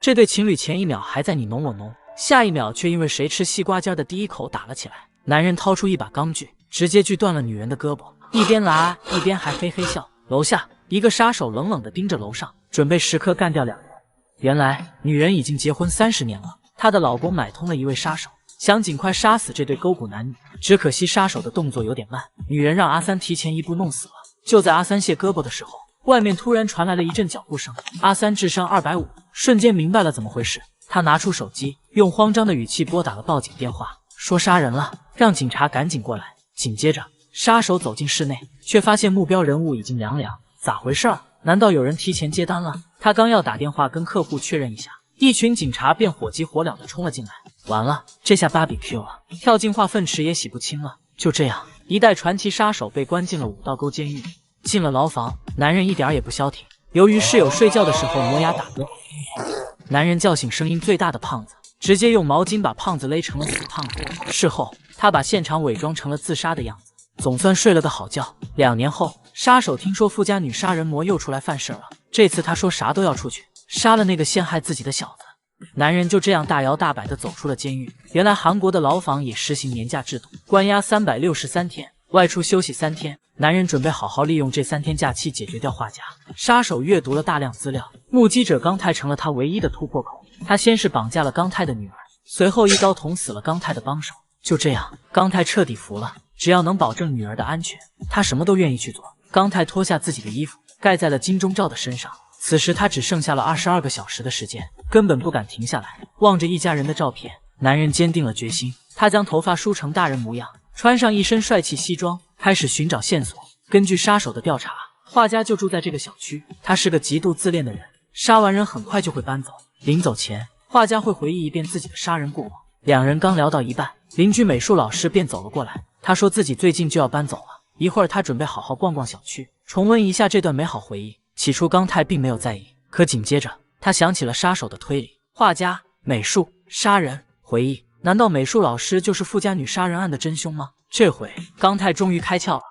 这对情侣前一秒还在你侬我侬，下一秒却因为谁吃西瓜尖的第一口打了起来。男人掏出一把钢锯，直接锯断了女人的胳膊，一边拉一边还嘿嘿笑。楼下一个杀手冷冷地盯着楼上，准备时刻干掉两人。原来女人已经结婚30年了，她的老公买通了一位杀手，想尽快杀死这对勾骨男女。只可惜杀手的动作有点慢，女人让阿三提前一步弄死了。就在阿三卸胳膊的时候，外面突然传来了一阵脚步声。阿三智商250，瞬间明白了怎么回事。他拿出手机，用慌张的语气拨打了报警电话，说杀人了，让警察赶紧过来。紧接着，杀手走进室内，却发现目标人物已经凉凉。咋回事儿？难道有人提前接单了？他刚要打电话跟客户确认一下，一群警察便火急火燎地冲了进来。完了，这下 BBQ 了，跳进化粪池也洗不清了。就这样，一代传奇杀手被关进了五道沟监狱。进了牢房，男人一点也不消停。由于室友睡觉的时候磨牙打嗝，男人叫醒声音最大的胖子，直接用毛巾把胖子勒成了死胖子。事后，他把现场伪装成了自杀的样子，总算睡了个好觉。2年后，杀手听说富家女杀人魔又出来犯事了，这次他说啥都要出去，杀了那个陷害自己的小子。男人就这样大摇大摆地走出了监狱。原来韩国的牢房也实行年假制度，关押363天，外出休息3天。男人准备好好利用这3天假期解决掉画家。杀手阅读了大量资料，目击者刚泰成了他唯一的突破口。他先是绑架了刚泰的女儿，随后一刀捅死了刚泰的帮手。就这样，刚泰彻底服了，只要能保证女儿的安全，他什么都愿意去做。刚泰脱下自己的衣服，盖在了金钟罩的身上。此时他只剩下了22个小时的时间，根本不敢停下来。望着一家人的照片，男人坚定了决心。他将头发梳成大人模样，穿上一身帅气西装，开始寻找线索。根据杀手的调查，画家就住在这个小区。他是个极度自恋的人，杀完人很快就会搬走。临走前，画家会回忆一遍自己的杀人过往。两人刚聊到一半，邻居美术老师便走了过来。他说自己最近就要搬走了，一会儿他准备好好逛逛小区，重温一下这段美好回忆。起初刚泰并没有在意，可紧接着他想起了杀手的推理：画家、美术、杀人、回忆。难道美术老师就是富家女杀人案的真凶吗？这回刚泰终于开窍了。